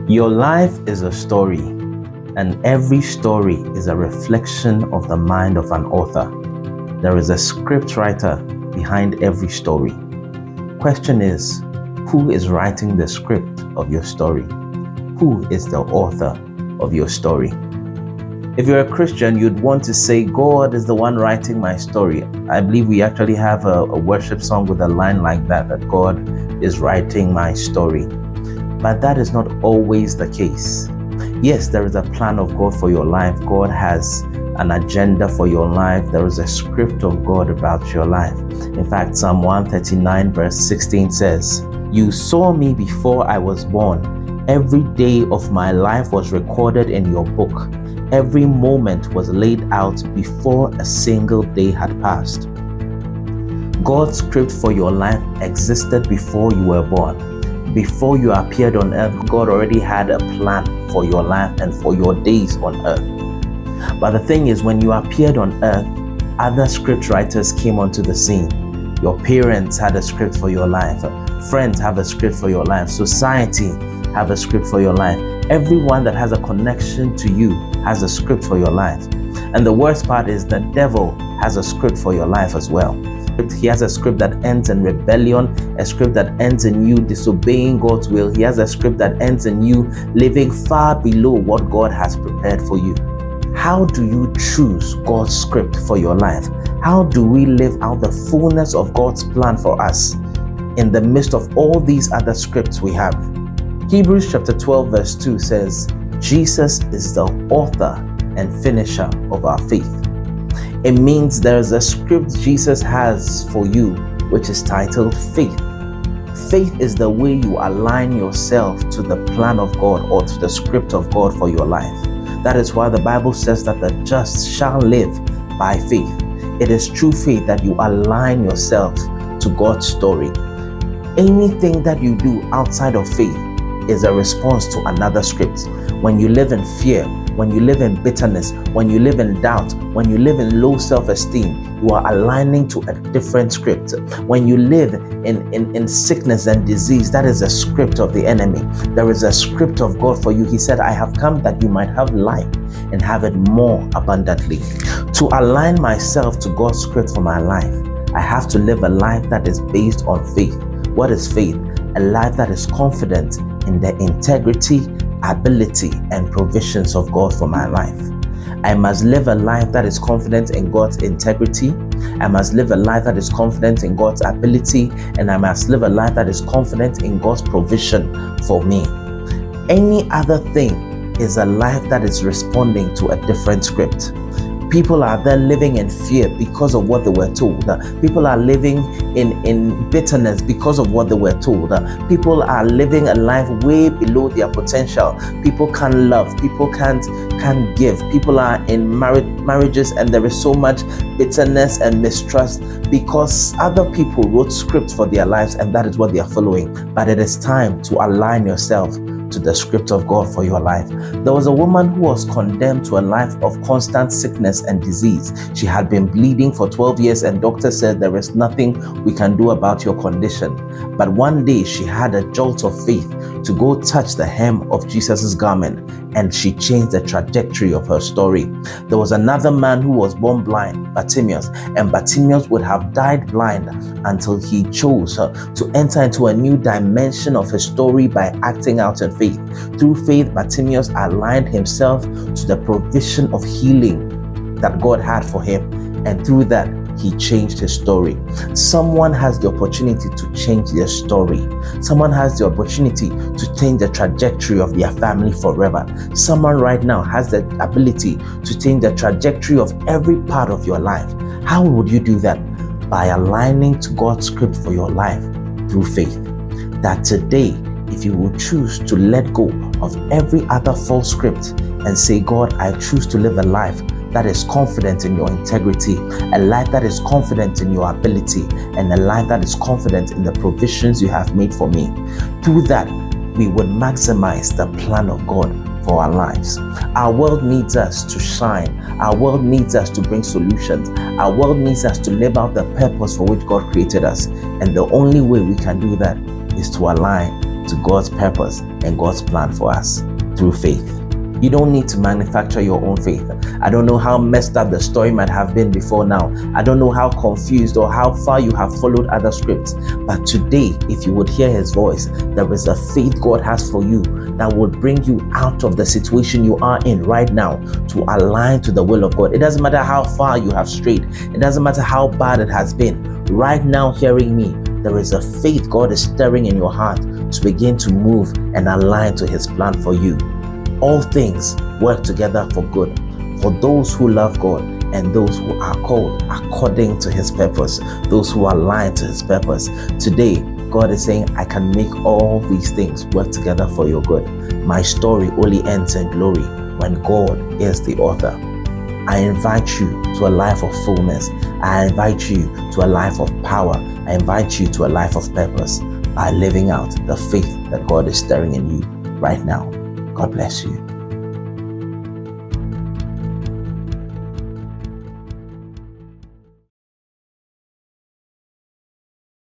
Your life is a story, and every story is a reflection of the mind of an author. There is a script writer behind every story. Question is, who is writing the script of your story? Who is the author of your story? If you're a Christian, you'd want to say, God is the one writing my story. I believe we actually have a worship song with a line like that God is writing my story. But that is not always the case. Yes, there is a plan of God for your life. God has an agenda for your life. There is a script of God about your life. In fact, Psalm 139 verse 16 says, "You saw me before I was born. Every day of my life was recorded in your book. Every moment was laid out before a single day had passed." God's script for your life existed before you were born. Before you appeared on earth, God already had a plan for your life and for your days on earth. But the thing is, when you appeared on earth, other script writers came onto the scene. Your parents had a script for your life. Friends have a script for your life. Society have a script for your life. Everyone that has a connection to you has a script for your life. And the worst part is the devil has a script for your life as well. He has a script that ends in rebellion, a script that ends in you disobeying God's will. He has a script that ends in you living far below what God has prepared for you. How do you choose God's script for your life? How do we live out the fullness of God's plan for us in the midst of all these other scripts we have? Hebrews chapter 12 verse 2 says, Jesus is the author and finisher of our faith. It means there is a script Jesus has for you, which is titled faith. Faith is the way you align yourself to the plan of God or to the script of God for your life. That is why the Bible says that the just shall live by faith. It is true faith that you align yourself to God's story. Anything that you do outside of faith is a response to another script. When you live in fear, when you live in bitterness, when you live in doubt, when you live in low self-esteem, you are aligning to a different script. When you live in sickness and disease, that is a script of the enemy. There is a script of God for you. He said, I have come that you might have life and have it more abundantly. To align myself to God's script for my life, I have to live a life that is based on faith. What is faith? A life that is confident in the integrity, ability, and provisions of God for my life. I must live a life that is confident in God's integrity. I must live a life that is confident in God's ability, and I must live a life that is confident in God's provision for me. Any other thing is a life that is responding to a different script. People are there living in fear because of what they were told. People are living in bitterness because of what they were told. People are living a life way below their potential. People can't love. People can't give. People are in marriages and there is so much bitterness and mistrust because other people wrote scripts for their lives and that is what they are following. But it is time to align yourself to the script of God for your life. There was a woman who was condemned to a life of constant sickness and disease. She had been bleeding for 12 years and doctors said there is nothing we can do about your condition. But one day she had a jolt of faith to go touch the hem of Jesus's garment and she changed the trajectory of her story. There was another man who was born blind, Bartimaeus, and Bartimaeus would have died blind until he chose to enter into a new dimension of his story by acting out in faith. Through faith, Bartimaeus aligned himself to the provision of healing that God had for him, and through that, he changed his story. Someone has the opportunity to change their story. Someone has the opportunity to change the trajectory of their family forever. Someone right now has the ability to change the trajectory of every part of your life. How would you do that? By aligning to God's script for your life through faith. That today, if you will choose to let go of every other false script and say, God, I choose to live a life that is confident in your integrity, a life that is confident in your ability, and a life that is confident in the provisions you have made for me. Through that, we would maximize the plan of God for our lives. Our world needs us to shine. Our world needs us to bring solutions. Our world needs us to live out the purpose for which God created us. And the only way we can do that is to align to God's purpose and God's plan for us through faith. You don't need to manufacture your own faith. I don't know how messed up the story might have been before now. I don't know how confused or how far you have followed other scripts. But today, if you would hear his voice, there is a faith God has for you that will bring you out of the situation you are in right now to align to the will of God. It doesn't matter how far you have strayed. It doesn't matter how bad it has been. Right now, hearing me, there is a faith God is stirring in your heart to begin to move and align to his plan for you. All things work together for good for those who love God and those who are called according to his purpose, those who align to his purpose. Today, God is saying, I can make all these things work together for your good. My story only ends in glory when God is the author. I invite you to a life of fullness. I invite you to a life of power. I invite you to a life of purpose by living out the faith that God is stirring in you right now. God bless you.